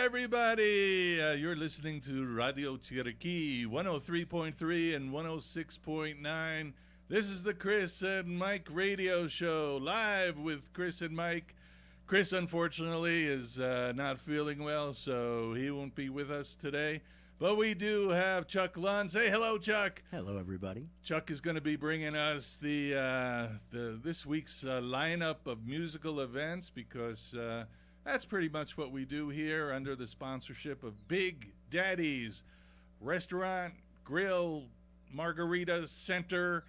everybody. You're listening to Radio Chiriquí, 103.3 and 106.9. This is the Chris and Mike radio show, live with Chris and Mike. Chris, unfortunately, is not feeling well, so he won't be with us today. But we do have Chuck Lund. Say hello, Chuck. Hello, everybody. Chuck is going to be bringing us this week's lineup of musical events because that's pretty much what we do here under the sponsorship of Big Daddy's Restaurant, Grill, Margarita Center,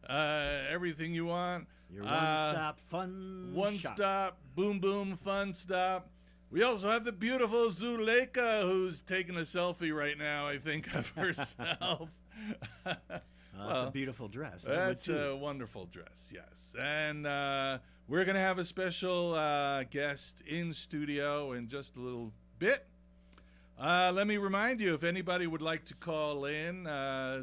everything you want. Your one-stop fun One-stop, boom, fun stop. We also have the beautiful Zuleika, who's taking a selfie right now, I think, of herself. That's a beautiful dress. That's a wonderful dress, yes. And we're going to have a special guest in studio in just a little bit. Let me remind you, if anybody would like to call in,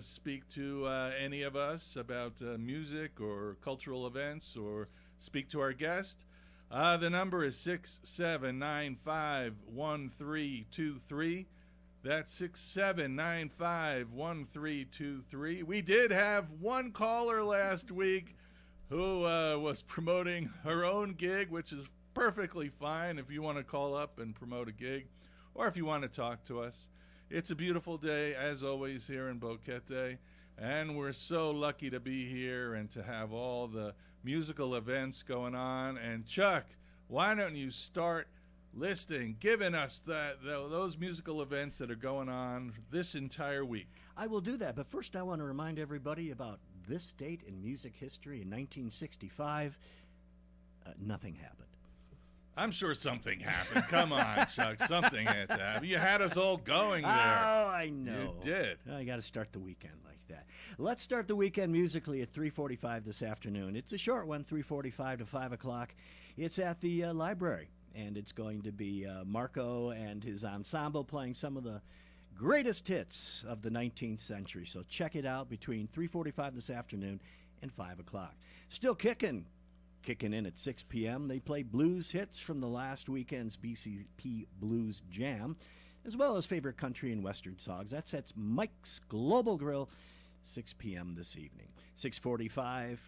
speak to any of us about music or cultural events, or speak to our guest, the number is 6795-1323. That's 6795-1323. We did have one caller last week who was promoting her own gig, which is perfectly fine if you want to call up and promote a gig, or if you want to talk to us. It's a beautiful day, as always, here in Boquete, and we're so lucky to be here and to have all the musical events going on. And Chuck, why don't you start listing, giving us those musical events that are going on this entire week? I will do that, but first I want to remind everybody about this date in music history. In 1965, nothing happened. I'm sure something happened. Come on, Chuck. Something had to happen. You had us all going there. Oh, I know. You did. I got to start the weekend like that. Let's start the weekend musically at 3:45 this afternoon. It's a short one, 3:45 to 5 o'clock. It's at the library, and it's going to be Marco and his ensemble playing some of the greatest hits of the 19th century. So check it out between 3:45 this afternoon and 5 o'clock. Still kicking in at 6 p.m. They play blues hits from the last weekend's BCP Blues Jam, as well as favorite country and western songs. That's at Mike's Global Grill, 6 p.m. this evening. 6:45.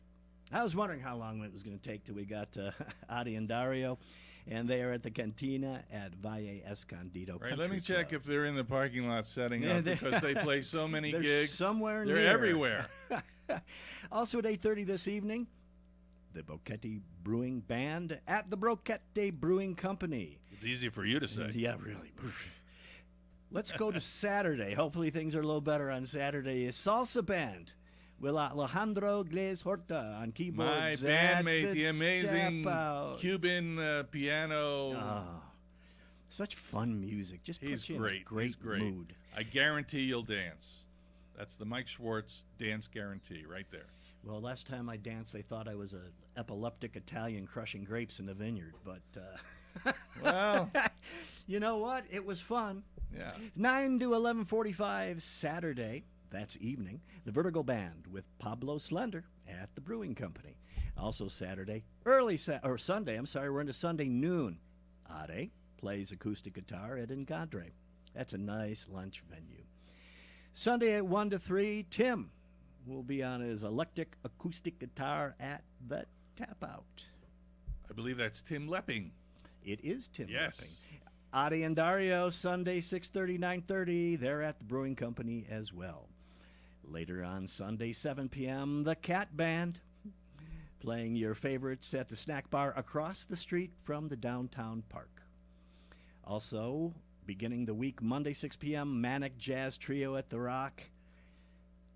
I was wondering how long it was going to take till we got to Adi and Dario, and they are at the Cantina at Valle Escondido. Right, let me check if they're in the parking lot setting up, because they play so many they're gigs. Somewhere they're near. everywhere. Also at 8:30 this evening, the Boquete Brewing Band at the Boquete Brewing Company. It's easy for you to say. Yeah, really. Let's go to Saturday. Hopefully things are a little better on Saturday. A salsa band with Alejandro Gles Horta on keyboards. My bandmate, the amazing Cuban piano. Oh, such fun music. Just puts you in a great mood. I guarantee you'll dance. That's the Mike Schwartz dance guarantee right there. Well, last time I danced, they thought I was an epileptic Italian crushing grapes in the vineyard. But, well, you know what? It was fun. Yeah. 9 to 11:45 Saturday, that's evening, the Vertigo Band with Pablo Slender at the Brewing Company. Also Saturday, Sunday, we're into Sunday noon. Ade plays acoustic guitar at Engadre. That's a nice lunch venue. Sunday at 1 to 3, Tim will be on his electric acoustic guitar at the Tap Out. I believe that's Tim Lepping. It is Tim Yes. Lepping. Adi and Dario, Sunday, 6:30, 9:30. They're at the Brewing Company as well. Later on Sunday, 7 p.m., the Cat Band, playing your favorites at the snack bar across the street from the downtown park. Also, beginning the week, Monday, 6 p.m., Manic Jazz Trio at the Rock.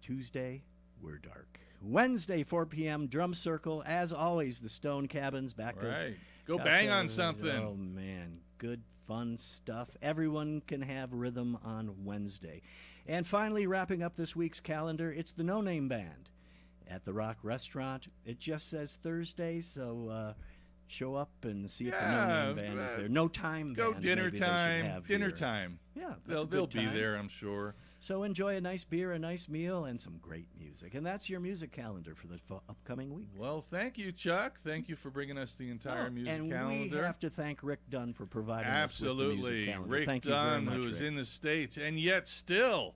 Tuesday, We're Dark. Wednesday, 4 p.m., Drum Circle. As always, the Stone Cabins back to Right. Go bang on something. Oh, man. Good, fun stuff. Everyone can have rhythm on Wednesday. And finally, wrapping up this week's calendar, it's the No Name Band at the Rock Restaurant. It just says Thursday, so show up and see if the Yeah, No Name Band is there. No Time Go Band. dinner maybe they should time. have Dinner here. time. Yeah, They'll be there, I'm sure. So enjoy a nice beer, a nice meal, and some great music. And that's your music calendar for the upcoming week. Well, thank you, Chuck. Thank you for bringing us the entire music and calendar. we have to thank Rick Dunn for providing us with the music Absolutely. calendar. Rick Thank you very Dunn, much, who's Rick. in the States and yet still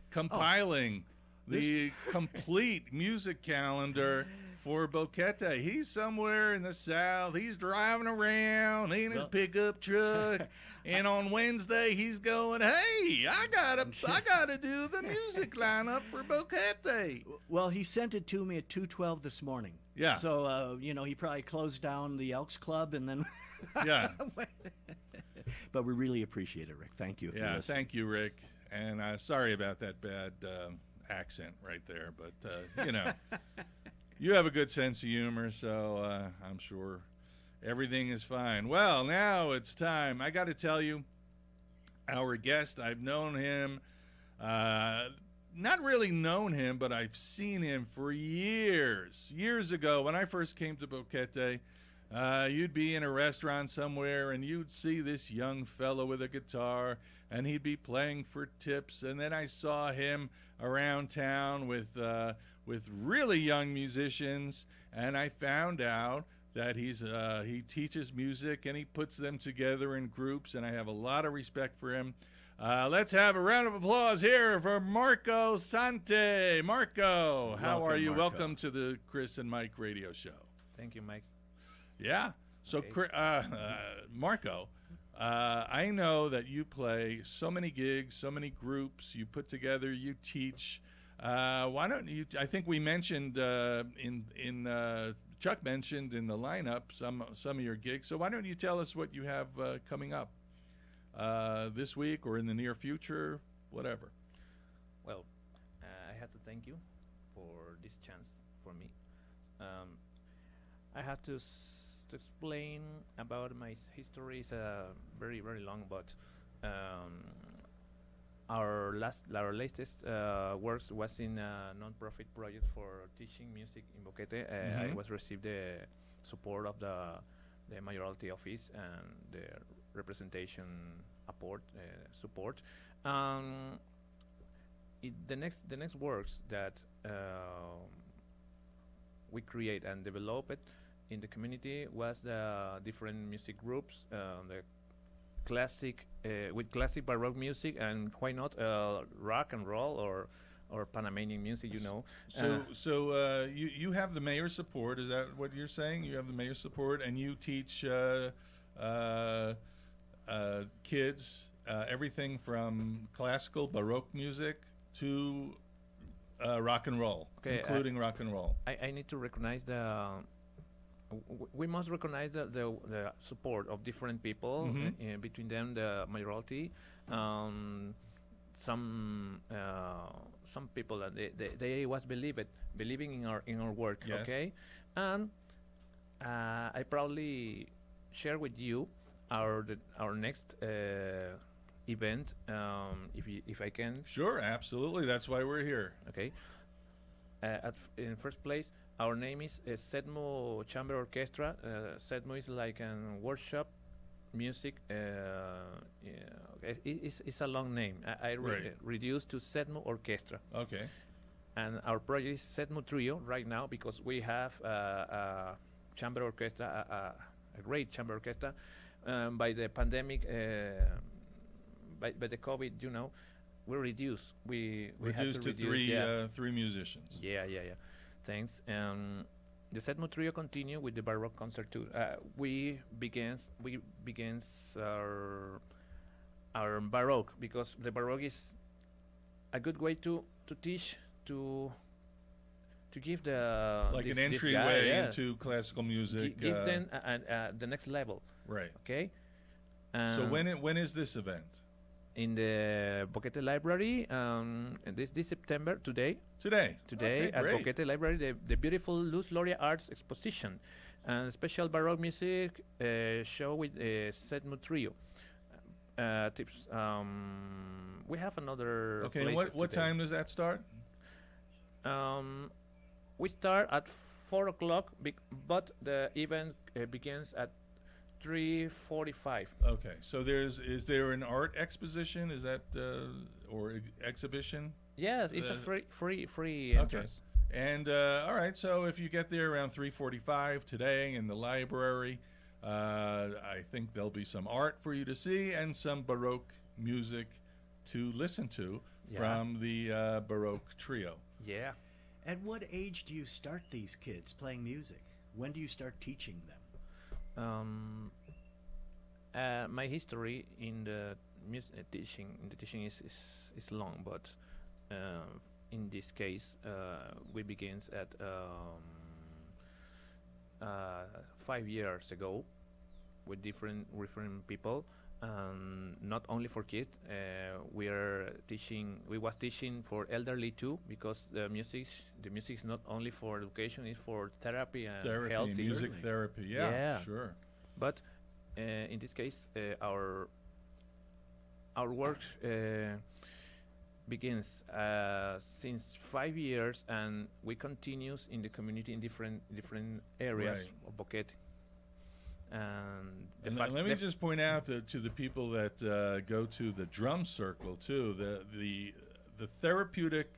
compiling the complete music calendar for Boquete. He's somewhere in the South. He's driving around in his pickup truck. And on Wednesday, he's going, hey, I gotta do the music lineup for Boquete. Well, he sent it to me at 2:12 this morning. Yeah. So, he probably closed down the Elks Club and then... Yeah. But we really appreciate it, Rick. Thank you. Yeah, thank you, Rick. And sorry about that bad accent right there. But, you have a good sense of humor, so I'm sure everything is fine. Well, now it's time. I got to tell you, our guest, I've known him, not really known him, but I've seen him for years. Years ago, when I first came to Boquete, you'd be in a restaurant somewhere and you'd see this young fellow with a guitar and he'd be playing for tips. And then I saw him around town with really young musicians, and I found out that he teaches music and he puts them together in groups, and I have a lot of respect for him. Let's have a round of applause here for Marco Sante. Marco, how are you? Marco. Welcome to the Chris and Mike radio show. Thank you, Mike. Yeah. So, Okay. Marco, I know that you play so many gigs, so many groups. You put together, you teach. Why don't you? I think we mentioned Chuck mentioned in the lineup some of your gigs. So why don't you tell us what you have coming up this week or in the near future, whatever. Well, I have to thank you for this chance for me. I have to explain about my history. Is very very long, but our latest works was in a non-profit project for teaching music in Boquete. I was received the support of the mayoralty office and the representation support. The next works that we create and develop it in the community was the different music groups, the classic with classic baroque music, and why not rock and roll or Panamanian music, So you have the mayor's support. Is that what you're saying? You have the mayor's support, and you teach kids everything from classical baroque music to rock and roll, including rock and roll. I need to recognize we must recognize the support of different people, between them the mayoralty. Some people that they was believing in our work. Yes. Okay, and I proudly share with you our next event, if I can. Sure, absolutely. That's why we're here. Okay. In first place, our name is Sedmo Chamber Orchestra. Sedmo is like a workshop music. It's a long name. I reduced to Sedmo Orchestra. Okay. And our project is Sedmo Trio right now, because we have a chamber orchestra, a great chamber orchestra. By the pandemic, by the COVID, we reduced. We reduced had to reduce, three musicians. Yeah. Thanks. The Sedmo Trio continue with the Baroque concert too. We begins our Baroque, because the Baroque is a good way to teach, to give the Like this, an entryway into classical music. give them the next level. Right. Okay. So when is this event? In the Boquete Library, this September, today Okay, at great. Boquete Library, the beautiful Luz Loria Arts Exposition, and special Baroque music show with Sedmo Trio. Tips. We have another. Okay, and what time does that start? We start at 4 o'clock, but the event begins at 3:45. Okay, so is there an art exposition? Is that or exhibition? Yes, it's a free Okay. entrance. And all right, so if you get there around 3:45 today in the library, I think there'll be some art for you to see and some Baroque music to listen to from the Baroque trio. Yeah. At what age do you start these kids playing music? When do you start teaching them? My history in the teaching is long, but in this case, we begins at 5 years ago with different people, not only for kids. We was teaching for elderly too, because the music is not only for education; it's for therapy and health. Music therapy. Yeah, sure. But in this case, our work begins since 5 years, and we continues in the community in different areas of Boquete. And let me just point out to the people that go to the drum circle too, the therapeutic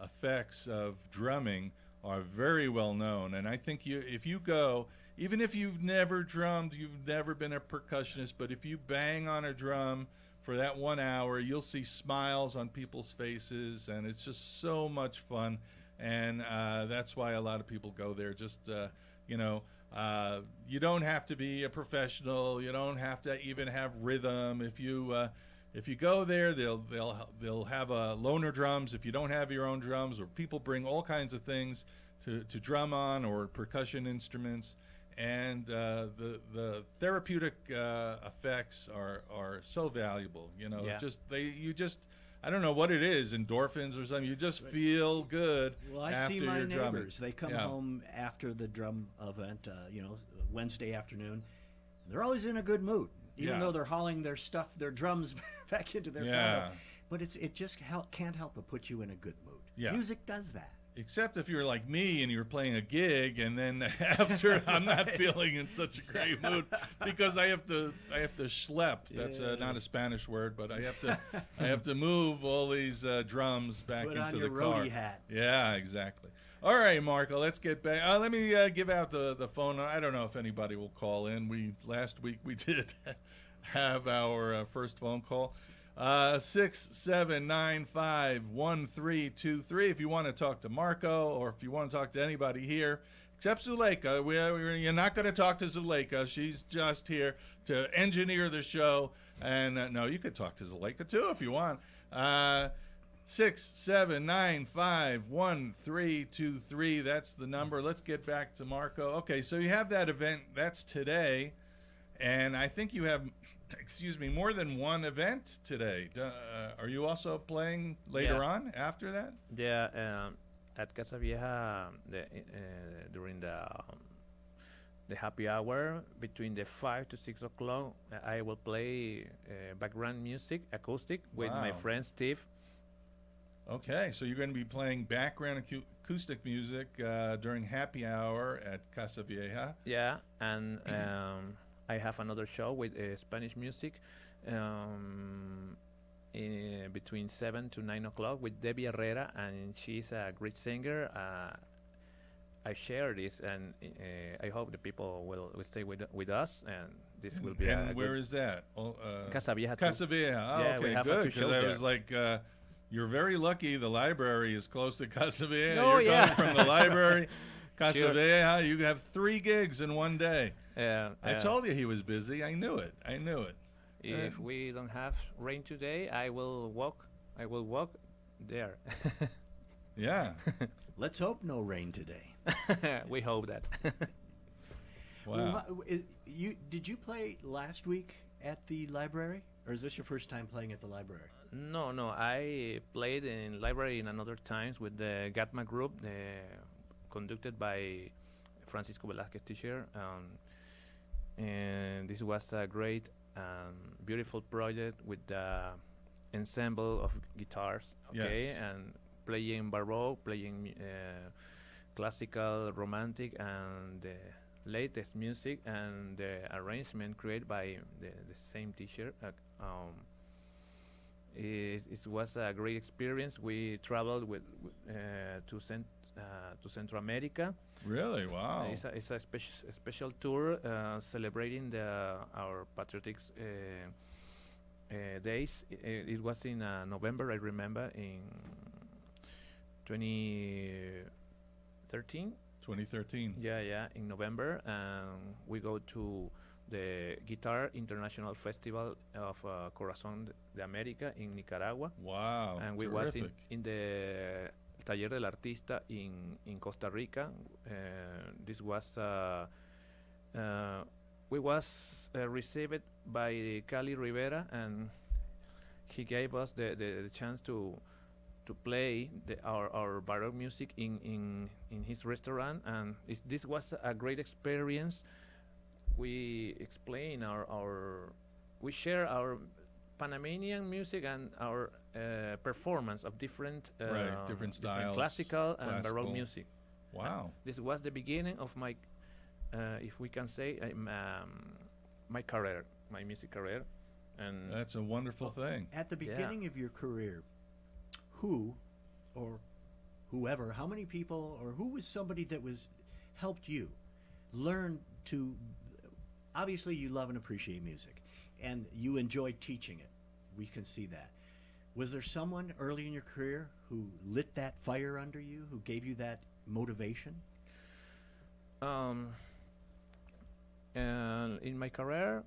effects of drumming are very well known, and I think if you go, even if you've never drummed, you've never been a percussionist, but if you bang on a drum for that 1 hour, you'll see smiles on people's faces, and it's just so much fun, and that's why a lot of people go there. Just you don't have to be a professional. You don't have to even have rhythm. If you go there, they'll have loaner drums if you don't have your own drums, or people bring all kinds of things to drum on, or percussion instruments. And the therapeutic effects are so valuable. I don't know what it is, endorphins or something. You just feel good. Well, I after see my you're drumming. neighbors. They come home after the drum event, Wednesday afternoon. They're always in a good mood, even though they're hauling their drums back into their car. But it just can't help but put you in a good mood. Yeah. Music does that. Except if you're like me and you're playing a gig, and then after I'm not feeling in such a great mood because I have to schlep. That's not a Spanish word, but I have to move all these drums back Put into on the your car. roadie hat. Yeah, exactly. All right, Marco, let's get back. Let me give out the phone. I don't know if anybody will call in. Last week we did have our first phone call. 679-51323 if you want to talk to Marco, or if you want to talk to anybody here except Zuleika. You're not going to talk to Zuleika. She's just here to engineer the show. And no, you could talk to Zuleika too if you want. 679-51323. That's the number. Let's get back to Marco. Okay, so you have that event. That's today. And I think you have, more than one event today. Are you also playing later on after that? Yeah, at Casa Vieja, during the happy hour, between the 5 to 6 o'clock, I will play background music, acoustic, with my friend Steve. Okay, so you're going to be playing background acoustic music during happy hour at Casa Vieja. Yeah, and I have another show with Spanish music between 7 to 9 o'clock with Debbie Herrera, and she's a great singer. I share this, and I hope the people will stay with us, and this will be. And where is that? Casa Vieja. Casa Vieja. Oh, yeah, okay, good. Because I was like, you're very lucky. The library is close to Casa Vieja. Oh, you're going from the library, Casa Sure. Vieja. You have 3 gigs in one day. Yeah, I told you he was busy. I knew it. If we don't have rain today, I will walk there. Yeah. Let's hope no rain today. We hope that. Wow. Well, did you play last week at the library, or is this your first time playing at the library? No. I played in library in another times with the Gatma group, conducted by Francisco Velázquez teacher. And this was a great, beautiful project with the ensemble of guitars. Okay, Yes. and playing Baroque, playing classical, romantic, and the latest music and the arrangement created by the same teacher. It was a great experience. We traveled to Central America. Really? Wow. It's a special tour celebrating our patriotic days. It was in November, I remember, in 2013. 2013. Yeah, in November, we go to the Guitar International Festival of Corazón de América in Nicaragua. Wow, and we terrific. was in the Taller del Artista in Costa Rica. This was we was received by Cali Rivera, and he gave us the chance to play our baroque music in his restaurant, and this was a great experience. We explain we share our Panamanian music and our performance of different different styles, classical and baroque music. Wow. This was the beginning of my, if we can say, my career, my music career. And that's a wonderful thing. At the beginning of your career, who or whoever, how many people, or who was somebody that helped you learn to, obviously you love and appreciate music, and you enjoyed teaching it. We can see that. Was there someone early in your career who lit that fire under you, who gave you that motivation? And in my career,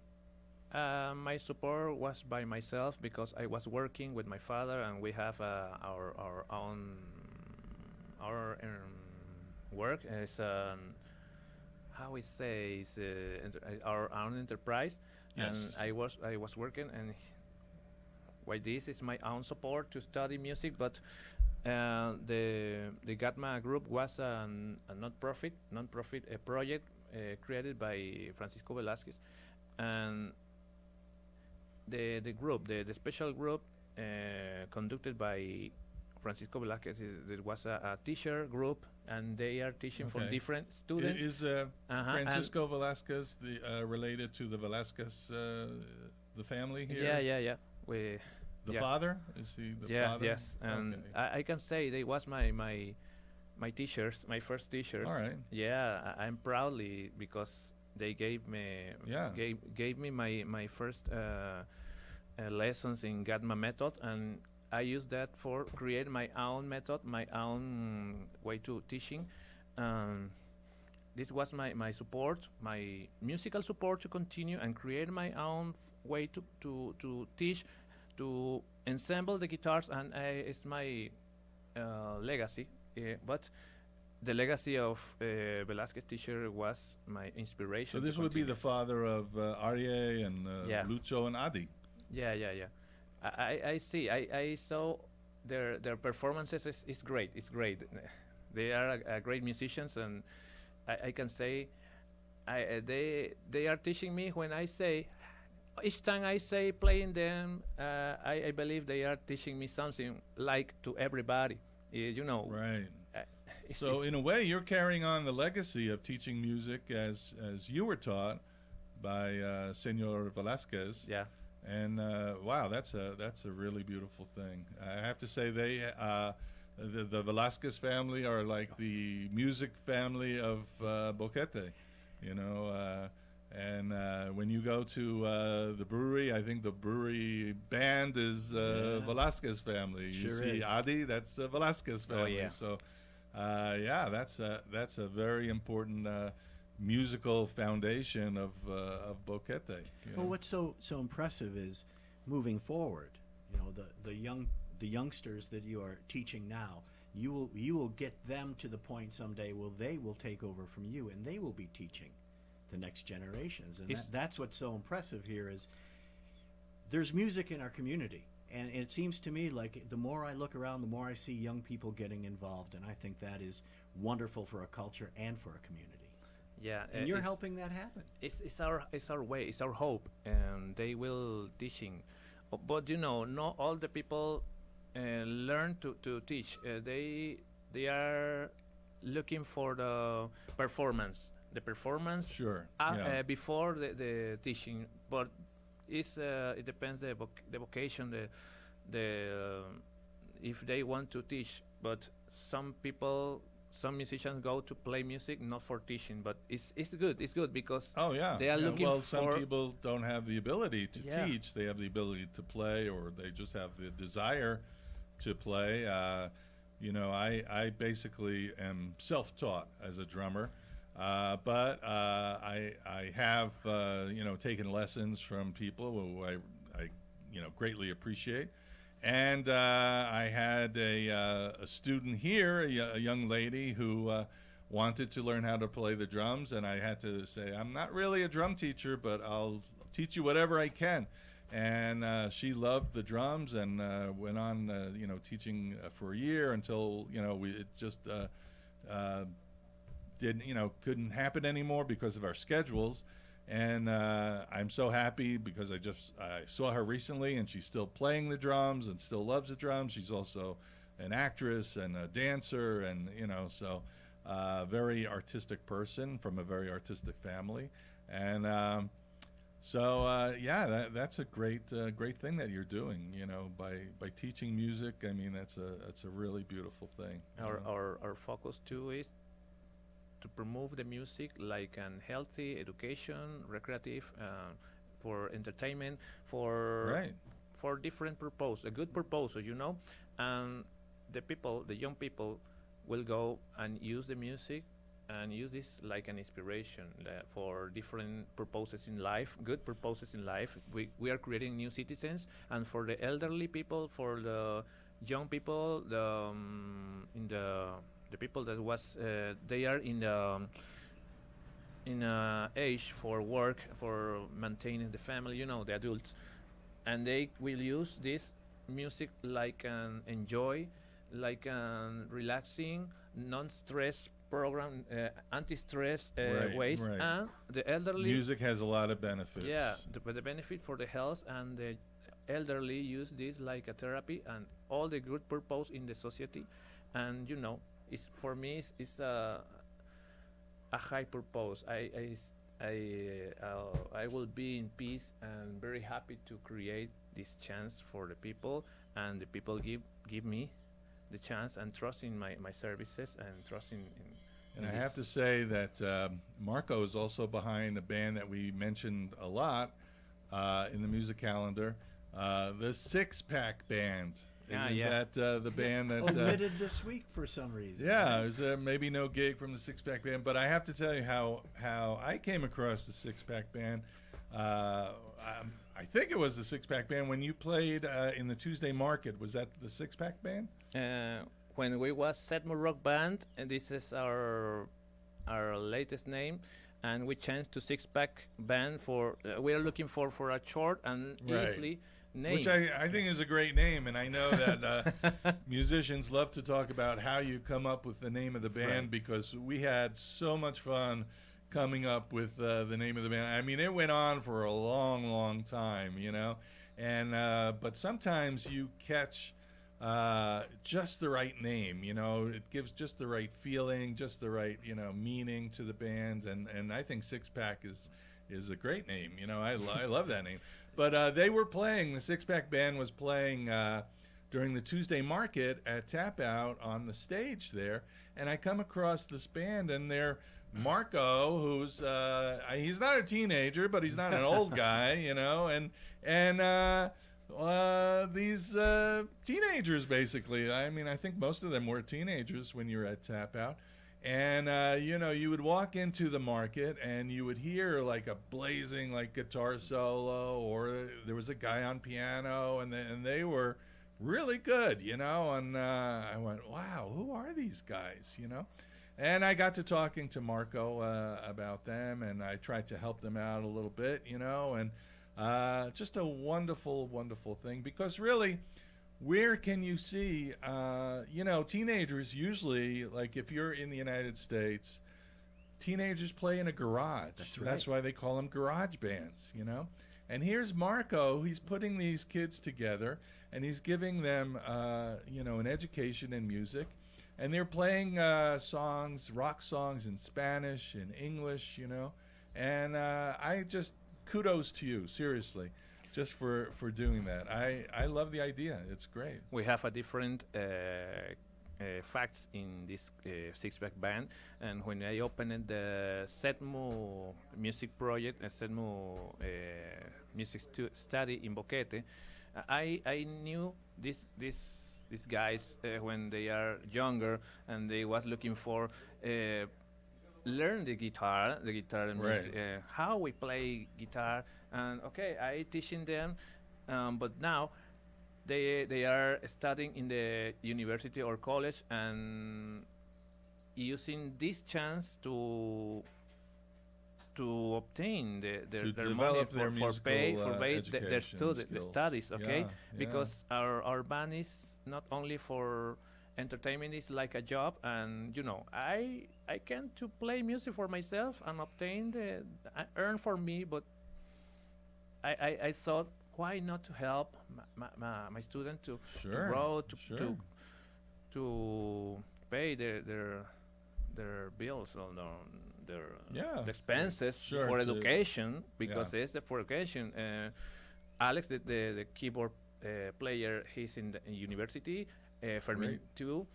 my support was by myself, because I was working with my father, and we have our own work as how we say is our own enterprise. Yes. And I was working, and why this is my own support to study music, but the GATMA group was a non-profit project created by Francisco Velázquez, and the special group conducted by Francisco Velázquez there was a teacher group, and they are teaching for different students. Is Francisco Velázquez related to the Velázquez, the family here? Yeah. The father? Is he the father? Yes. And I can say they was my teachers, my first teachers. All right. Yeah, I'm proudly, because they gave me my first lessons in GATMA method, and I used that for create my own method, my own way to teaching. This was my support, my musical support to continue and create my own way to teach, to ensemble the guitars, and it's my legacy. But the legacy of Velázquez teacher was my inspiration. So this would be the father of Arie and Lucho and Adi. Yeah. I see. I saw their performances is great. It's great. They are great musicians, and I can say they are teaching me. When I say, each time I say playing them, I believe they are teaching me something like to everybody. Right. So in a way, you're carrying on the legacy of teaching music as you were taught by Senor Velázquez. Yeah. And wow, that's a really beautiful thing. I have to say, the Velázquez family are like the music family of Boquete, and when you go to the brewery, I think the brewery band is Velázquez family. You see Adi, that's Velázquez family. Oh, yeah. So that's a very important musical foundation of Boquete. Well, what's so impressive is moving forward. The youngsters that you are teaching now, you will get them to the point someday where they will take over from you, and they will be teaching the next generations. And that's what's so impressive here is there's music in our community, and it seems to me like the more I look around, the more I see young people getting involved, and I think that is wonderful for a culture and for a community. Yeah, and you're helping that happen. It's our way, it's our hope, and they will teaching. But not all the people learn to teach. They are looking for the performance. The performance Sure. Yeah. before the teaching, but it depends the vocation, the if they want to teach. But some people, some musicians go to play music not for teaching, but it's good. It's good because Oh yeah. they are Yeah, looking well, for. some people don't have the ability to Yeah. teach. They have the ability to play, or they just have the desire to play. I basically am self-taught as a drummer, but I have taken lessons from people who I greatly appreciate. And I had a student here, a young lady who wanted to learn how to play the drums, and I had to say, I'm not really a drum teacher, but I'll teach you whatever I can. And she loved the drums and went on, teaching for a year until it just couldn't happen anymore because of our schedules. And I'm so happy because I saw her recently, and she's still playing the drums and still loves the drums. She's also an actress and a dancer, and so very artistic person from a very artistic family. And that's a great thing that you're doing. By teaching music. I mean, that's a really beautiful thing. Our focus too is to promote the music like an healthy education, recreative, for entertainment, for different purpose, a good purpose, and the young people will go and use the music and use this like an inspiration for different purposes in life, good purposes in life. We are creating new citizens, and for the elderly people, for the young people, the people that was they are in age for work, for maintaining the family, the adults, and they will use this music like an enjoy, like an relaxing, non-stress program, anti-stress ways. Right. And the elderly Music has a lot of benefits. Yeah, the benefit for the health, and the elderly use this like a therapy and all the good purpose in the society. And it's for me it's a high purpose. I will be in peace and very happy to create this chance for the people, and the people give me the chance and trust in my services and trust in And I have to say that Marco is also behind a band that we mentioned a lot in the music calendar, the Six Pack Band. Isn't that the band that omitted this week for some reason? Yeah, it was maybe no gig from the Six Pack Band, but I have to tell you how I came across the Six Pack Band. I think it was the Six Pack Band when you played in the Tuesday Market. Was that the Six Pack Band? When we was Setmo Rock Band, and this is our latest name, and we changed to Six Pack Band for we are looking for a short and easily name. Which I think is a great name, and I know that musicians love to talk about how you come up with the name of the band, because we had so much fun coming up with the name of the band. I mean, it went on for a long, long time, and but sometimes you catch just the right name, it gives just the right feeling, just the right, meaning to the band, and I think Six Pack is a great name. I love that name. But they were playing, the Six Pack Band was playing during the Tuesday Market at Tap Out on the stage there, and I come across this band, and they're Marco, who's he's not a teenager, but he's not an old guy, and these teenagers, basically. I mean, I think most of them were teenagers when you're at Tap Out. And, you would walk into the market and you would hear like a blazing like guitar solo, or there was a guy on piano, and they were really good, and I went, wow, who are these guys, And I got to talking to Marco about them, and I tried to help them out a little bit, and just a wonderful, wonderful thing, because really, where can you see, teenagers usually, like if you're in the United States, teenagers play in a garage. That's right. That's why they call them garage bands, And here's Marco. He's putting these kids together, and he's giving them, an education in music. and they're playing songs, rock songs in Spanish, in English, you know. And I just kudos to you, seriously, just for doing that. I love the idea. It's great. We have a different facts in this six-pack band, and when I opened the Setmo music project, Setmo music study in Boquete, I knew these guys when they are younger, and they was looking for learn the guitar and Right. music, how we play guitar, and okay, I teaching them, but now they are studying in the university or college and using this chance to obtain their money develop their for pay musical, their education the skills. studies, okay? Yeah, Because our band is not only for entertainment, is like a job, and you know, I can to play music for myself and obtain earn for me, but I thought, why not to help my student to Sure, grow, sure. to pay their bills or their Yeah, expenses sure, for to- education, because yeah. it's for education. Alex, the keyboard player, he's in the university. Fermin Great. too.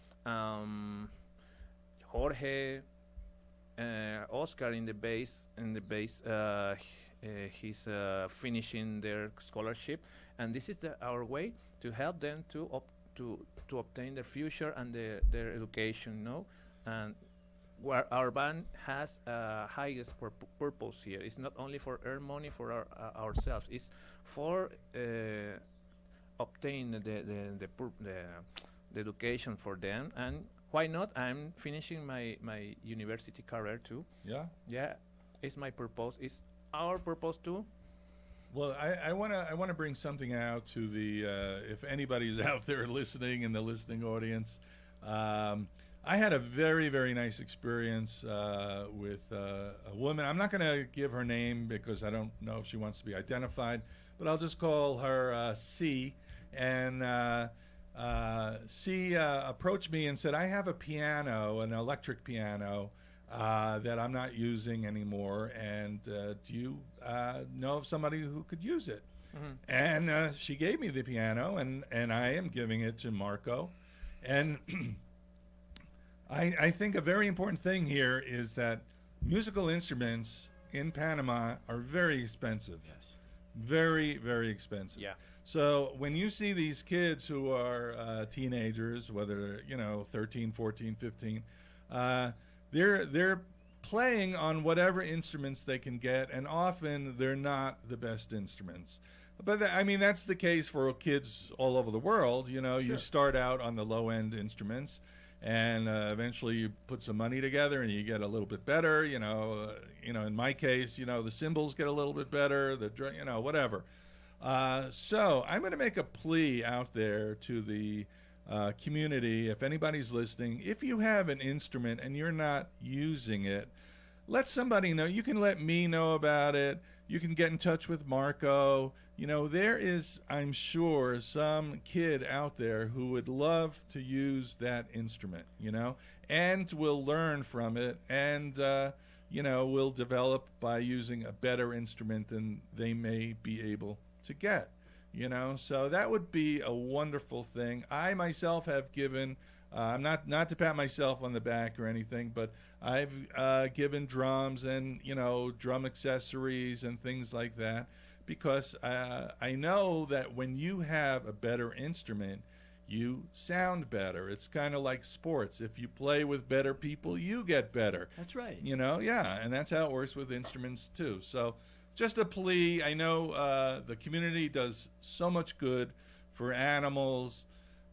Jorge, Oscar in the bass. He's finishing their scholarship, and this is our way to help them to obtain their future and their education. No, and where our band has highest purpose here. It's not only for earn money for ourselves. It's for obtain the education for them. And why not? I'm finishing my university career too. Yeah. Yeah, it's my purpose. It's our purpose too. Well, I want to bring something out to the if anybody's out there listening in the listening audience. I had a very, very nice experience with a woman. I'm not going to give her name because I don't know if she wants to be identified, but I'll just call her C. And C approached me and said, I have a piano, an electric piano, that I'm not using anymore, and do you know of somebody who could use it? Mm-hmm. And she gave me the piano, and I am giving it to Marco. And I think a very important thing here is that musical instruments in Panama are very expensive. Yes. Very, very expensive. Yeah. So when you see these kids who are teenagers, whether, 13, 14, 15, they're playing on whatever instruments they can get, and often they're not the best instruments. But I mean, that's the case for kids all over the world. You start out on the low-end instruments, and eventually you put some money together and you get a little bit better. In my case, the cymbals get a little bit better, whatever. So I'm going to make a plea out there to the community. If anybody's listening, if you have an instrument and you're not using it, let somebody know. You can let me know about it. You can get in touch with Marco. There is, I'm sure, some kid out there who would love to use that instrument, and will learn from it, and will develop by using a better instrument than they may be able to get. So that would be a wonderful thing. I myself have given, I'm not to pat myself on the back or anything, but I've given drums and drum accessories and things like that, because I know that when you have a better instrument, you sound better. It's kind of like sports. If you play with better people, you get better. That's right. Yeah, and that's how it works with instruments too. So just a plea. I know the community does so much good for animals.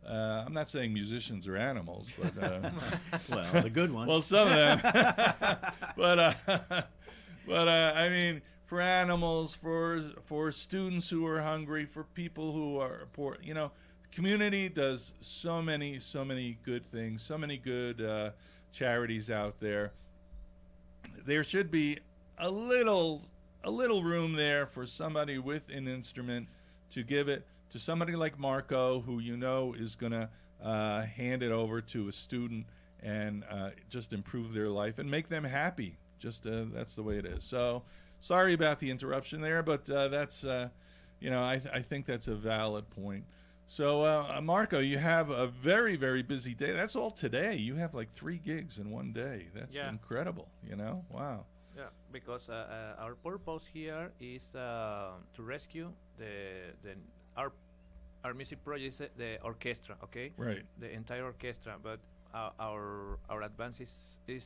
I'm not saying musicians are animals, but Well, the good ones. well, some of them. but I mean, for animals, for students who are hungry, for people who are poor. Community does so many good things, so many good charities out there. There should be a little room there for somebody with an instrument to give it to somebody like Marco, who is going to hand it over to a student and just improve their life and make them happy. Just that's the way it is. So sorry about the interruption there, but that's I think that's a valid point. So Marco, you have a very, very busy day. That's all today. You have like 3 gigs in one day. That's incredible. Wow. Yeah, because our purpose here is to rescue our music project, the orchestra. Okay. Right. The entire orchestra, but our advance is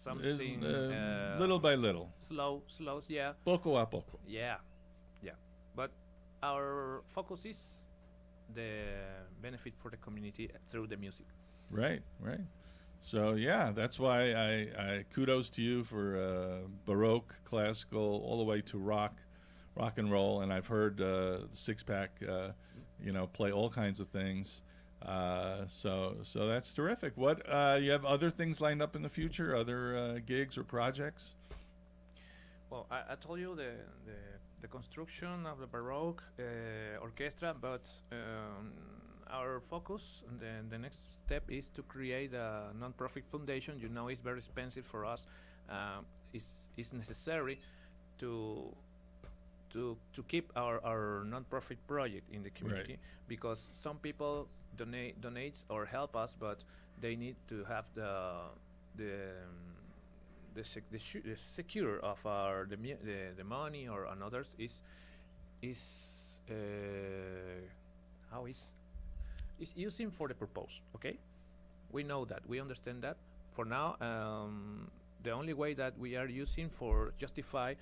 something little by little. Slow. Yeah. Poco a poco. Yeah. But our focus is the benefit for the community through the music. Right. So yeah, that's why I kudos to you for Baroque, classical, all the way to rock and roll. And I've heard Six Pack, play all kinds of things. So that's terrific. What you have other things lined up in the future? Other gigs or projects? Well, I told you the construction of the Baroque orchestra, but our focus and the next step is to create a non-profit foundation. It's very expensive for us. It's necessary to keep our non-profit project in the community, because some people donates or help us, but they need to have the secure of the money or another's is using for the purpose. Okay, we know that, we understand that. For now, the only way that we are using for justify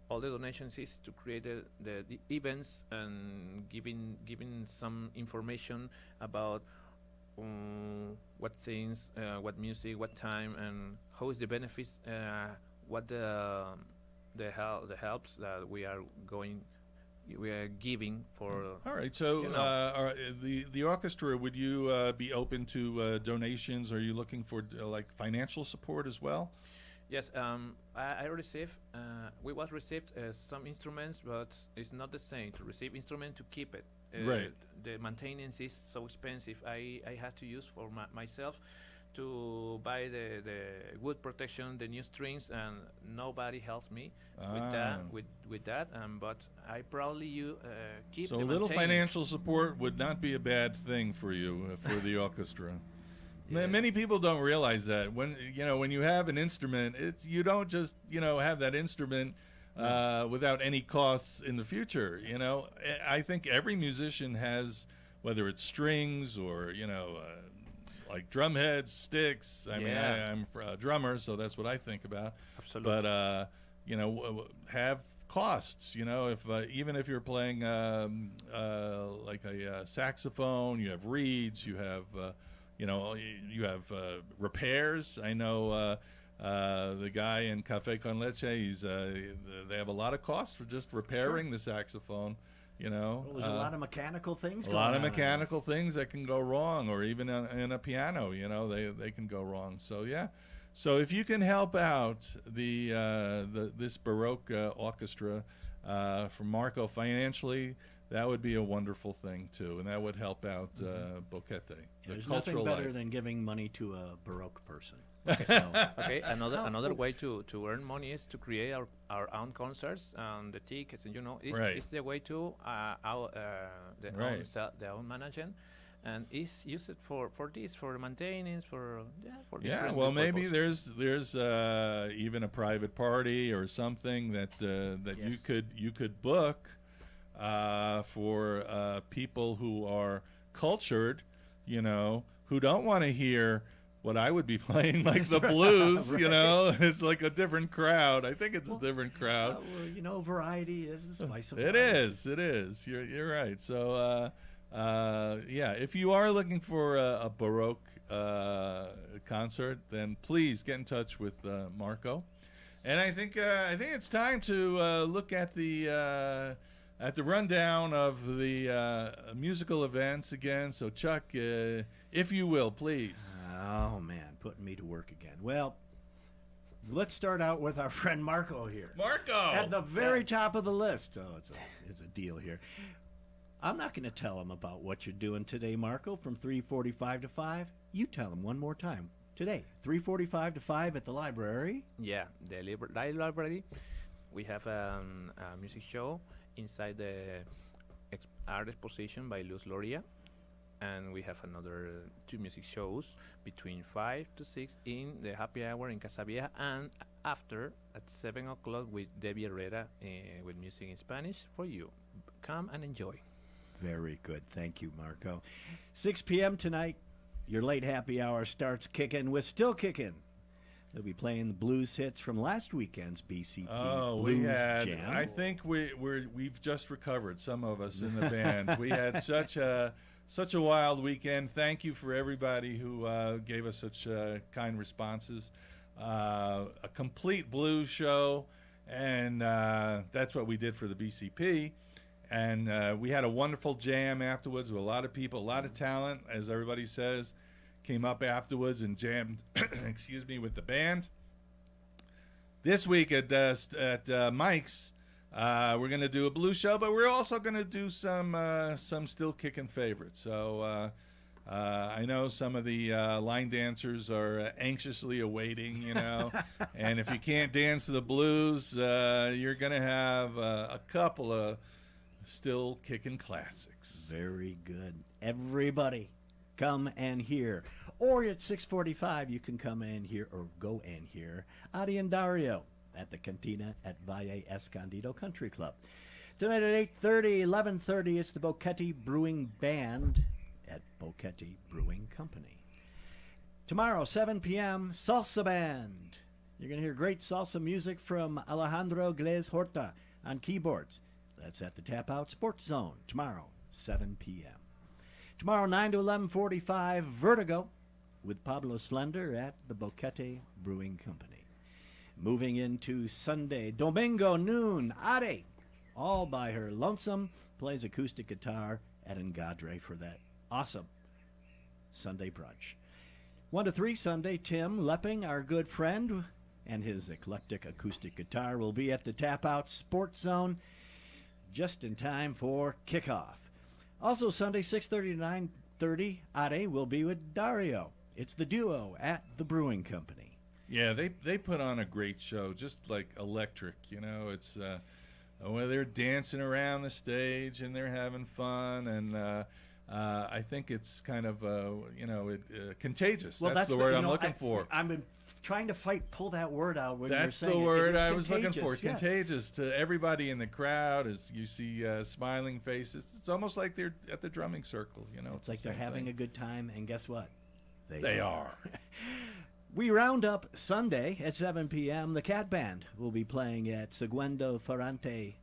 all the donations is to create the events and giving some information about what things, what music, what time, and how is the benefits, what the helps that we are giving for. All right. So the orchestra, would you be open to donations? Are you looking for like financial support as well? Yes, I received. We was received some instruments, but it's not the same to receive instrument to keep it. Right. The maintenance is so expensive. I had to use for myself to buy the wood protection, the new strings, and nobody helps me with that. But I probably keep. So the a little maintenance. financial support would not be a bad thing for you for the orchestra. Yeah. Many people don't realize that when you have an instrument, you don't just have that instrument without any costs in the future. I think every musician has, whether it's strings or like drum heads, sticks. I mean, I'm a drummer, so that's what I think about. Absolutely. But have costs. If even if you're playing like a saxophone, you have reeds, you have. You have repairs. I know the guy in Café con Leche. They have a lot of costs for just repairing the saxophone. Well, there's a lot of mechanical things. A lot of mechanical things that can go wrong, or even in a piano. They can go wrong. So yeah. So if you can help out this Baroque orchestra from Marco financially, that would be a wonderful thing too, and that would help out Boquete. There's nothing better than giving money to a Baroque person. Okay, another way to earn money is to create our own concerts and the tickets, and it's the way to the own management, and it's used for maintenance for well, maybe there's even a private party or something that you could book for people who are cultured, who don't want to hear what I would be playing, like the blues. It's like a different crowd. I think it's a different crowd. Variety is the spice of life. It is. You're right. So if you are looking for a Baroque concert, then please get in touch with Marco. And I think it's time to look at the rundown of the musical events again. So Chuck, if you will, please. Oh man, putting me to work again. Well, let's start out with our friend Marco here. Marco! At the very top of the list. Oh, it's a deal here. I'm not going to tell him about what you're doing today, Marco, from 3:45 to 5. You tell him one more time. today, 3:45 to 5 at the library. Yeah, the library. We have a music show inside the art exposition by Luz Loria. And we have another 2 music shows between 5 to 6 in the happy hour in Casa Vieja, and after at 7 o'clock with Debbie Herrera with music in Spanish for you. Come and enjoy. Very good. Thank you, Marco. 6 p.m. tonight, your late happy hour starts kicking with Still Kicking. They'll be playing the blues hits from last weekend's BCP Blues Jam. I think we've just recovered, some of us in the band. We had such a wild weekend. Thank you for everybody who gave us such kind responses. A complete blues show, and that's what we did for the BCP. And we had a wonderful jam afterwards with a lot of people, a lot of talent, as everybody says, came up afterwards and jammed, excuse me, with the band. This week at Mike's, we're going to do a blues show, but we're also going to do some still kicking favorites. So I know some of the line dancers are anxiously awaiting, you know, and if you can't dance to the blues, you're going to have a couple of still kicking classics. Very good. Everybody, come and hear. Or at 6:45, you can come and hear, or go and hear, Adi and Dario at the Cantina at Valle Escondido Country Club. Tonight at 8:30, 11:30, it's the Boquete Brewing Band at Boquete Brewing Company. Tomorrow, 7 p.m., Salsa Band. You're going to hear great salsa music from Alejandro Glez Horta on keyboards. That's at the Tap Out Sports Zone tomorrow, 7 p.m. Tomorrow, 9 to 11:45, Vertigo with Pablo Slender at the Boquete Brewing Company. Moving into Sunday, Domingo noon, Ade, all by her lonesome, plays acoustic guitar at Engadre for that awesome Sunday brunch. 1 to 3 Sunday, Tim Lepping, our good friend, and his eclectic acoustic guitar will be at the Tap Out Sports Zone just in time for kickoff. Also Sunday, 6:30 to 9:30, Ade will be with Dario. It's the duo at the Brewing Company. Yeah, they put on a great show, just like electric, you know. It's where they're dancing around the stage and they're having fun, and I think it's kind of contagious. Well, that's the word I'm looking for. I've been trying to pull that word out when that's you're saying the word it. I was looking for. Yeah. Contagious to everybody in the crowd as you see smiling faces. It's almost like they're at the drumming circle, you know. It's like they're having a good time, and guess what? They are. We round up Sunday at 7 p.m. The Cat Band will be playing at Segundo Ferrante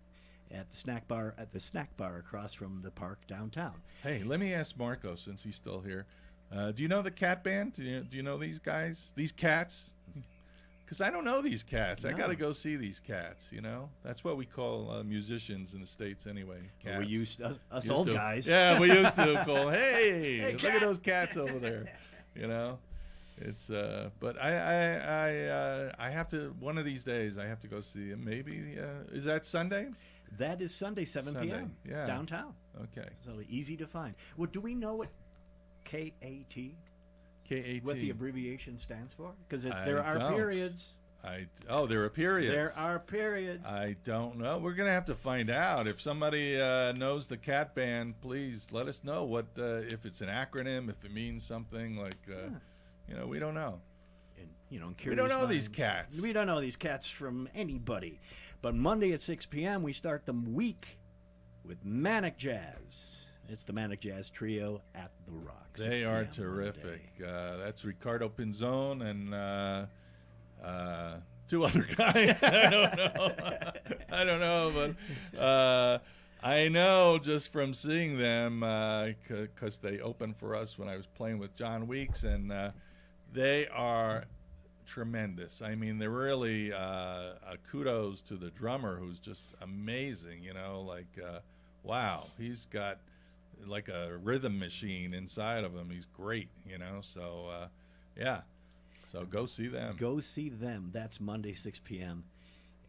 at the snack bar across from the park downtown. Hey, let me ask Marco, since he's still here. Do you know the Cat Band? Do you know these guys? These cats? Because I don't know these cats. No. I got to go see these cats, you know? That's what we call musicians in the States anyway. Cats. We used old guys. Yeah, we used to call, hey, look cat. at those cats over there, you know? It's but I have to, one of these days I have to go see him. Maybe is that Sunday? That is Sunday, 7 p.m. Yeah. Downtown. Okay. So easy to find. Well, do we know what KAT? KAT. What the abbreviation stands for? Because there are periods. There are periods. There are periods. I don't know. We're gonna have to find out. If somebody knows the Cat Band, please let us know what if it's an acronym, if it means something like. You know, we don't know. And, you know, we don't know these cats. We don't know these cats from anybody. But Monday at 6 p.m., we start the week with Manic Jazz. It's the Manic Jazz Trio at the Rock. They are terrific. That's Ricardo Pinzon and two other guys. I don't know, but I know just from seeing them because they opened for us when I was playing with John Weeks, and they are tremendous. I mean, they're really kudos to the drummer, who's just amazing, you know, like, wow, he's got like a rhythm machine inside of him. He's great, you know, so, yeah. So go see them. Go see them. That's Monday, 6 p.m.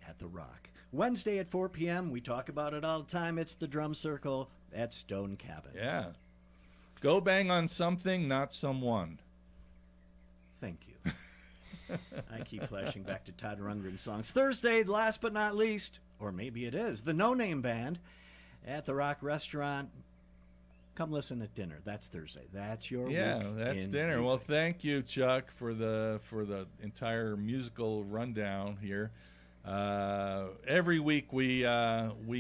at the Rock. Wednesday at 4 p.m., we talk about it all the time. It's the Drum Circle at Stone Cabins. Yeah. Go bang on something, not someone. Thank you. I keep flashing back to Todd Rundgren songs. Thursday, last but not least, or maybe it is, the No Name Band at the Rock Restaurant. Come listen at dinner. That's Thursday. That's your week. Yeah, that's dinner. Music. Well, thank you, Chuck, for the entire musical rundown here. Every week we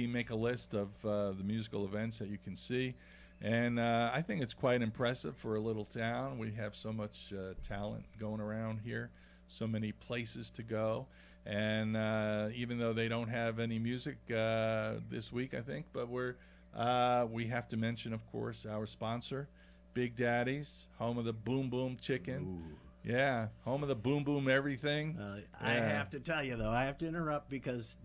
make a list of the musical events that you can see, and I think it's quite impressive for a little town. We have so much talent going around here, so many places to go, and even though they don't have any music this week, I think, but we have to mention, of course, our sponsor, Big Daddy's, home of the Boom Boom Chicken. Ooh. Yeah, home of the Boom Boom everything. I have to tell you, though, I have to interrupt because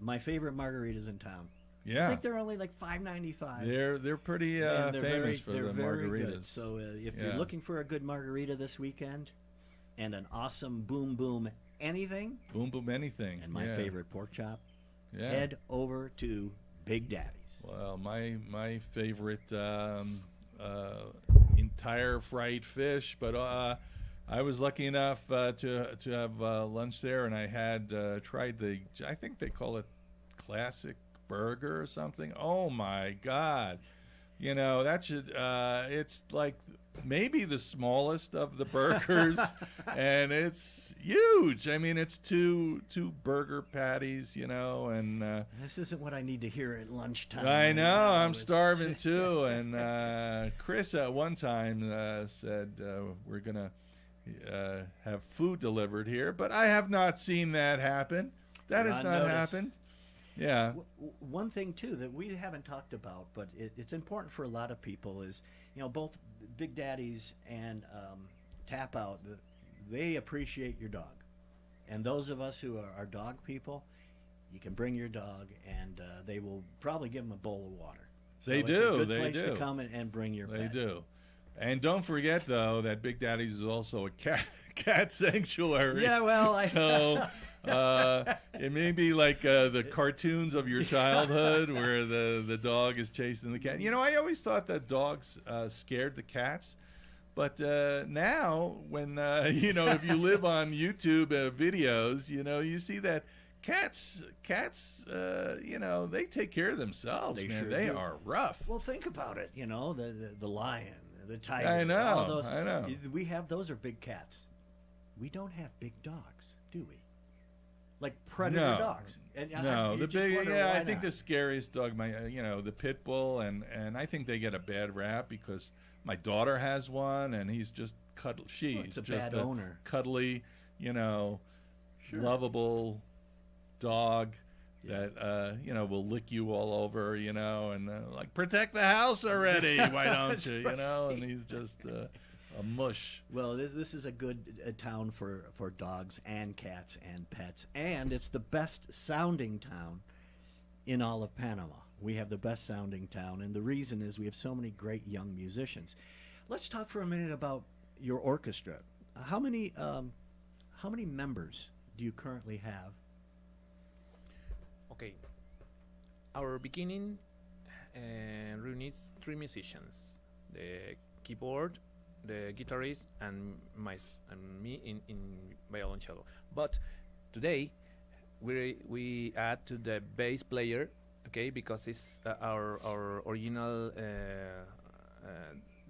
my favorite margaritas in town. Yeah, I think they're only like $5.95. They're pretty famous for the margaritas. Good. So if you're looking for a good margarita this weekend and an awesome Boom Boom anything, Boom Boom anything, and my favorite pork chop, yeah, head over to Big Daddy's. Well, my favorite entire fried fish, but I was lucky enough to have lunch there, and I had tried I think they call it classic burger or something. Oh my God, that should it's like maybe the smallest of the burgers, and it's huge. I mean, it's two burger patties, and this isn't what I need to hear at lunchtime. I know, I'm starving too. And Chris at one time said we're gonna have food delivered here, but I have not seen that happen. That has not happened. Yeah. One thing too that we haven't talked about, but it's important for a lot of people is, both Big Daddy's and Tap Out, they appreciate your dog, and those of us who are dog people, you can bring your dog, and they will probably give them a bowl of water. So they it's do. a good they place do. to come and bring your They pet. do. And don't forget, though, that Big Daddy's is also a cat sanctuary. Yeah, well, so it may be like the cartoons of your childhood where the dog is chasing the cat. I always thought that dogs scared the cats. But now, when, if you live on YouTube videos, you see that cats, they take care of themselves, They man. sure They do. are rough. Well, think about it. The lion, the tiger. I know, All those, I know. Those are big cats. We don't have big dogs, do we? Like predator No. dogs. And No, you the just big, wonder I why think not. the scariest dog, the pit bull, and I think they get a bad rap because my daughter has one, and he's just she's it's a just bad owner. cuddly, Sure. lovable dog that will lick you all over, and like, protect the house already, why don't you, and he's just a mush. Well, this is a good town for dogs and cats and pets, and it's the best sounding town in all of Panama. We have the best sounding town, and the reason is we have so many great young musicians. Let's talk for a minute about your orchestra. How many members do you currently have? Okay, our beginning reunites 3 musicians: the keyboard, the guitarist, and me in violoncello. But today we add to the bass player, okay, because it's our original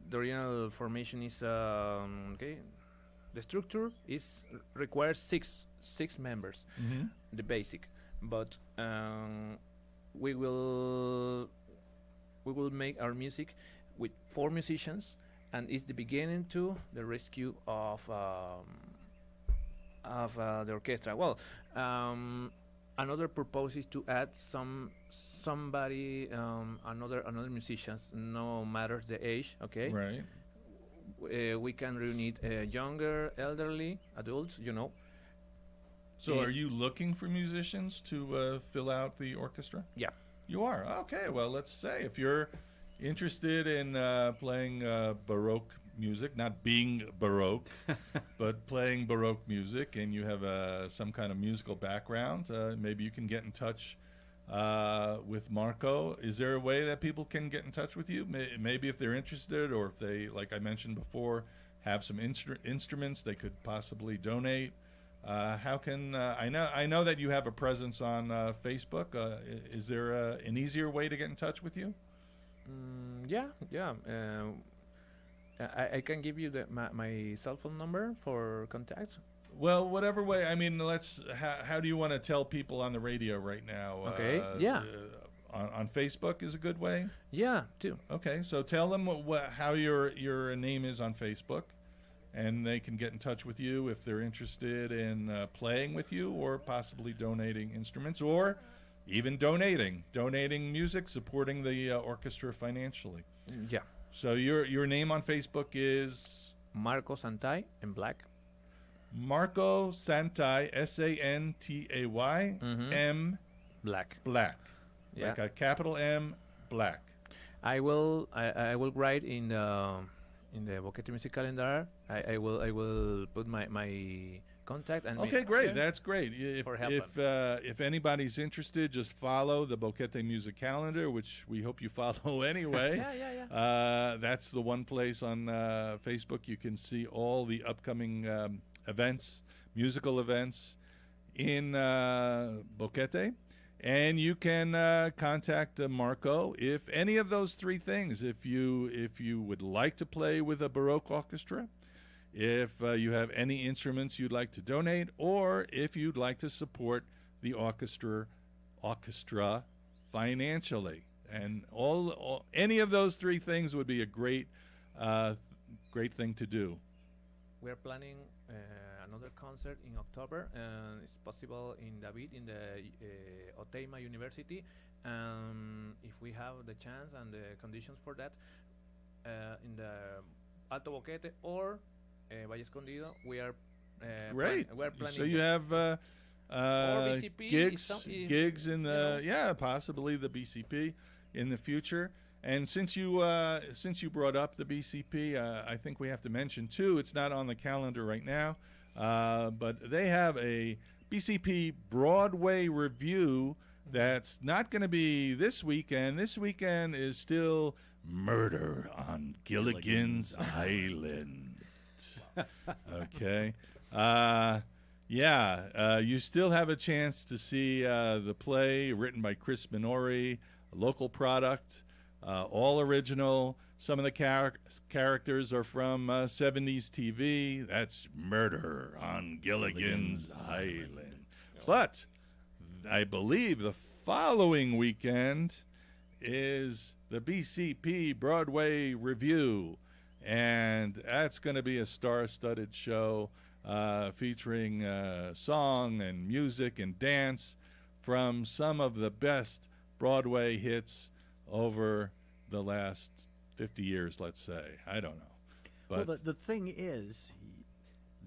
the original formation is okay. The structure requires six members, Mm-hmm. the basic, but we will make our music with 4 musicians, and it's the beginning to the rescue of the orchestra. Well, another purpose is to add somebody, another musicians, no matter the age. Okay, Right. We can reunite younger, elderly, adults. So are you looking for musicians to fill out the orchestra? Yeah. You are? Okay, well, let's say if you're interested in playing Baroque music, not being Baroque, but playing Baroque music, and you have some kind of musical background, maybe you can get in touch with Marco. Is there a way that people can get in touch with you? Maybe if they're interested, or if they, like I mentioned before, have some instruments they could possibly donate, how can I know that you have a presence on Facebook. Is there an easier way to get in touch with you? Yeah. I can give you my cell phone number for contact. Well, whatever way. I mean, how do you want to tell people on the radio right now? Okay. On Facebook is a good way. Yeah, too. Okay, so tell them how your name is on Facebook, and they can get in touch with you if they're interested in playing with you or possibly donating instruments or even donating music, supporting the orchestra financially. Yeah. So your name on Facebook is Marco Santay in black. Marco Santay, Santay, M Black. Yeah. Like a capital M, Black. I will write in the Boquete music calendar. I will put my contact and okay, great. That's great. If anybody's interested, just follow the Boquete music calendar, which we hope you follow anyway. Yeah. That's the one place on Facebook you can see all the upcoming events, musical events in Boquete. And you can contact Marco if any of those three things. If you would like to play with a Baroque orchestra, if you have any instruments you'd like to donate, or if you'd like to support the orchestra financially, and any of those three things would be a great thing to do. We're planning another concert in October, and it's possible in David in the Oteima University. If we have the chance and the conditions for that, in the Alto Boquete or Valle Escondido, we are great. We're planning. So you have BCP gigs in the possibly the BCP in the future. And since you brought up the BCP, I think we have to mention too. It's not on the calendar right now, but they have a BCP Broadway review that's not going to be this weekend. This weekend is still Murder on Gilligan's Island. Okay. You still have a chance to see the play written by Chris Minori, a local product. All original. Some of the characters are from 70s TV. That's Murder on Gilligan's Island. But I believe the following weekend is the BCP Broadway Review. And that's going to be a star-studded show featuring song and music and dance from some of the best Broadway hits over the last 50 years, let's say. I don't know. But well, the thing is,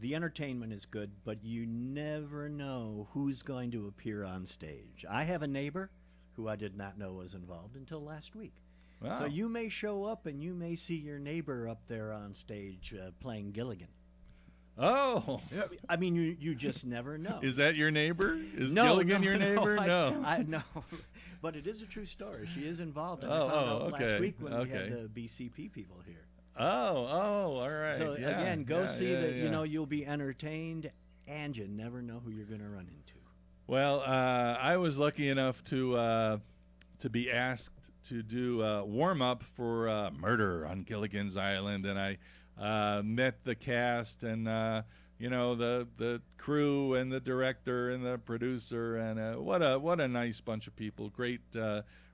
the entertainment is good, but you never know who's going to appear on stage. I have a neighbor who I did not know was involved until last week. Wow. So you may show up and you may see your neighbor up there on stage playing Gilligan. Oh. I mean, you just never know. Is that your neighbor? Is no, Gilligan your neighbor? No. I no. But it is a true story. She is involved. And I found out last week when we had the BCP people here. Oh, all right. So again, go see that. You know, you'll be entertained, and you never know who you're going to run into. Well, I was lucky enough to be asked to do a warm up for Murder on Gilligan's Island, and I met the cast and the crew and the director and the producer, and what a nice bunch of people. Great,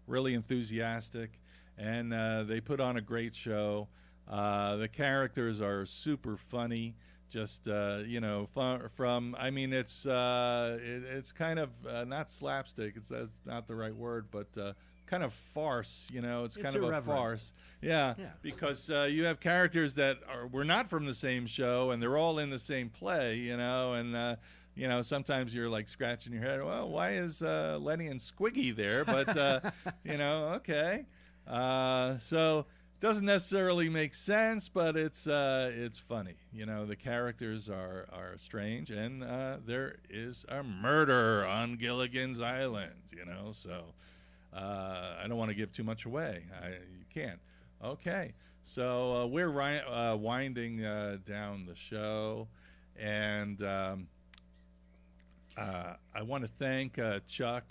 really enthusiastic, and they put on a great show. The characters are super funny. Just from I mean, it's kind of not slapstick. That's not the right word, but kind of farce. It's kind of irreverent. a farce. Yeah. Because you have characters that were not from the same show, and they're all in the same play. And sometimes you're like scratching your head. Well, why is Lenny and Squiggy there? But okay. So. Doesn't necessarily make sense, but it's funny. The characters are strange, and there is a murder on Gilligan's Island. So I don't want to give too much away. You can't. Okay, So we're winding down the show, and I want to thank Chuck.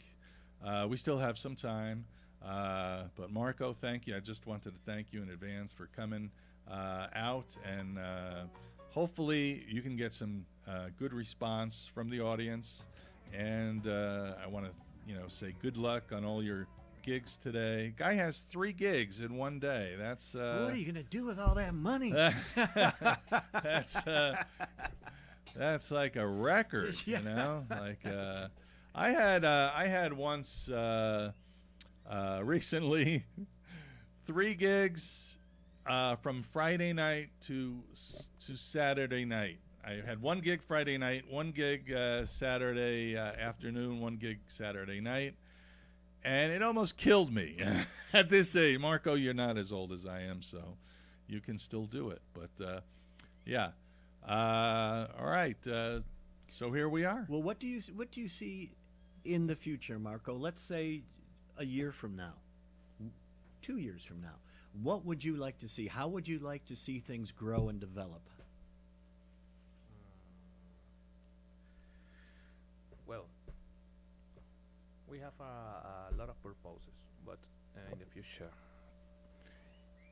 We still have some time, but Marco, thank you. I just wanted to thank you in advance for coming out, and hopefully you can get some good response from the audience. And I want to, say good luck on all your gigs today. Guy has 3 gigs in one day. That's what are you gonna do with all that money? That's like a record, Yeah. Like I had once recently 3 gigs from Friday night to Saturday night. I had 1 gig Friday night, 1 gig Saturday afternoon, 1 gig Saturday night, and it almost killed me at this age. Marco, you're not as old as I am, so you can still do it. But yeah, all right. So here we are. Well, what do you see in the future, Marco? Let's say a year from now, 2 years from now. What would you like to see? How would you like to see things grow and develop? Well, we have a lot of purposes, but in the future,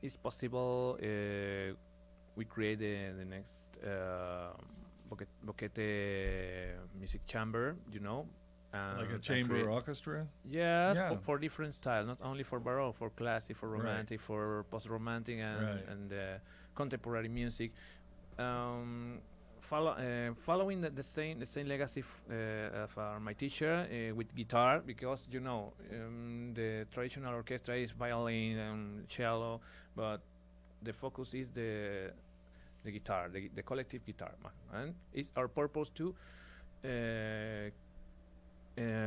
it's possible we create the next Boquete music chamber, Like a chamber orchestra? Yeah. For different styles, not only for baroque, for classic, for romantic, for post-romantic, and contemporary music. Following the same legacy of my teacher with guitar, because the traditional orchestra is violin and cello, but the focus is the guitar, the collective guitar, and it's our purpose to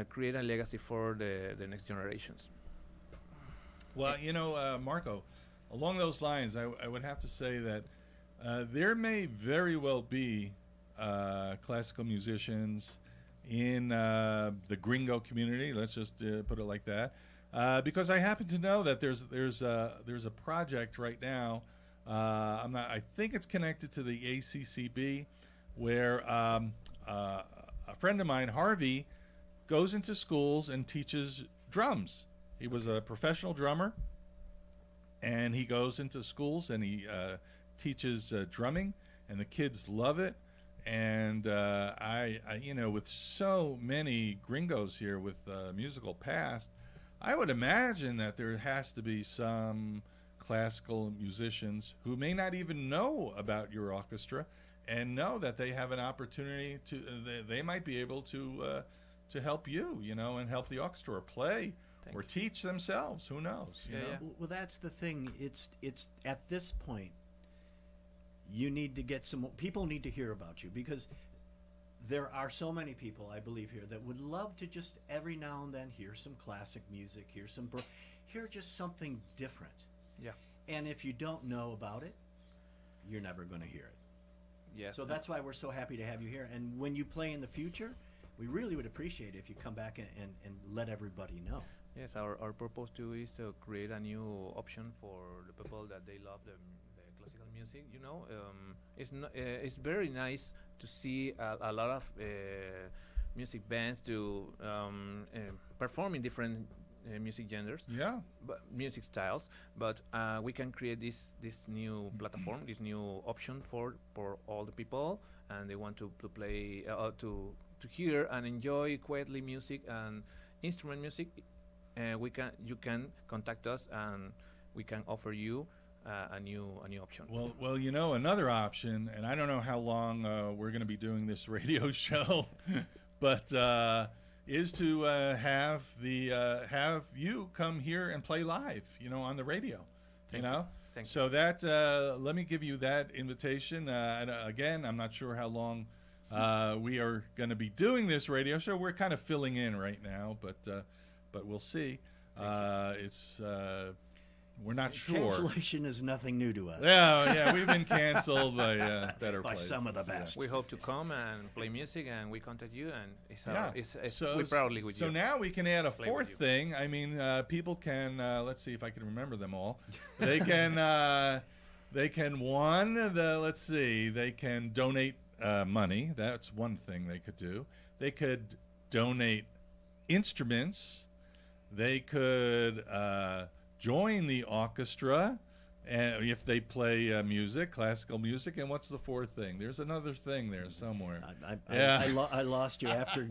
create a legacy for the next generations. Well, Marco, along those lines, I would have to say that there may very well be classical musicians in the gringo community. Let's just put it like that, because I happen to know that there's a project right now. I think it's connected to the ACCB, where a friend of mine, Harvey, goes into schools and teaches drums. He was a professional drummer, and he goes into schools and he teaches drumming, and the kids love it. And I with so many gringos here with musical past, I would imagine that there has to be some classical musicians who may not even know about your orchestra and know that they have an opportunity to they might be able to help you, and help the orchestra, or play or teach themselves. Who knows? You know? Well, that's the thing. It's at this point, you need to get some people need to hear about you, because there are so many people, I believe, here that would love to just every now and then hear some classic music, hear just something different. Yeah. And if you don't know about it, you're never going to hear it. Yes. So that's why we're so happy to have you here. And when you play in the future, we really would appreciate it if you come back and let everybody know. Yes, our purpose too is to create a new option for the people that they love the classical music. It's very nice to see a lot of music bands to perform in different music genres, but music styles. But we can create this new platform, this new option for all the people, and they want to play to hear and enjoy quietly music and instrument music. You can contact us, and we can offer you a new option. Well, another option, and I don't know how long we're going to be doing this radio show, but is to have you come here and play live, on the radio. Thank you. So that let me give you that invitation. And again, I'm not sure how long we are going to be doing this radio show. We're kind of filling in right now, but we'll see. It's we're not sure. Cancellation is nothing new to us. Yeah, we've been canceled by better by places. some of the best. We hope to come and play music, and we contact you, and so, we proudly with you. So now we can add a Play fourth with you. thing. I mean, people can let's see if I can remember them all. They can They can let's see, they can donate money. That's one thing they could do. They could donate instruments. They could join the orchestra if they play music, classical music. And what's the fourth thing? There's another thing there somewhere. I lost you after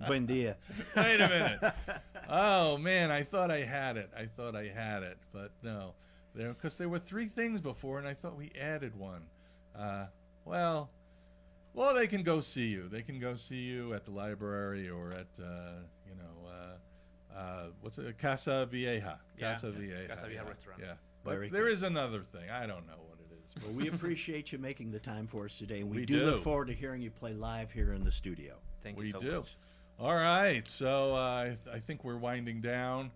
Buen Dia. Wait a minute. Oh, man, I thought I had it. But no. Because there were three things before, and I thought we added one. Well, they can go see you. They can go see you at the library or at, what's it? Casa Vieja. Casa Vieja restaurant. Yeah. But there is another thing. I don't know what it is. Well, we appreciate you making the time for us today, and we do look forward to hearing you play live here in the studio. Thank you so much. All right. So I think we're winding down.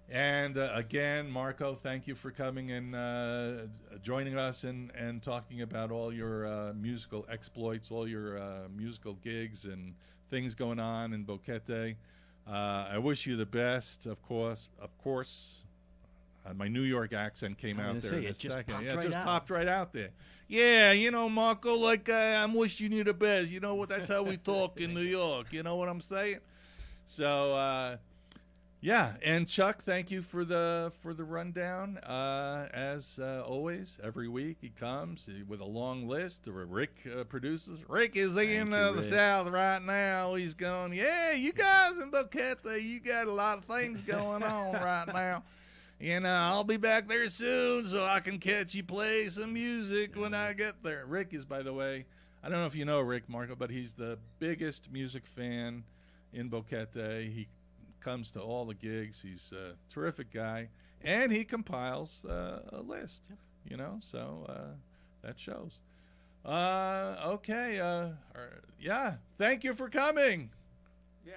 And again, Marco, thank you for coming and joining us and talking about all your musical exploits, all your musical gigs and things going on in Boquete. I wish you the best, of course. My New York accent came out there in a second. It just popped right out there. Yeah, Marco, like I'm wishing you the best. You know what? That's how we talk in New York. You know what I'm saying? So, yeah, and Chuck, thank you for the rundown. As always, every week he comes with a long list. Rick produces. Rick is in the South right now. He's going, yeah, you guys in Boquete, you got a lot of things going on right now. And I'll be back there soon so I can catch you play some music when I get there. Rick is, by the way, I don't know if you know Rick, Marco, but he's the biggest music fan in Boquete. He comes to all the gigs. He's a terrific guy. And he compiles a list, so that shows. Okay. Yeah, thank you for coming. Yeah.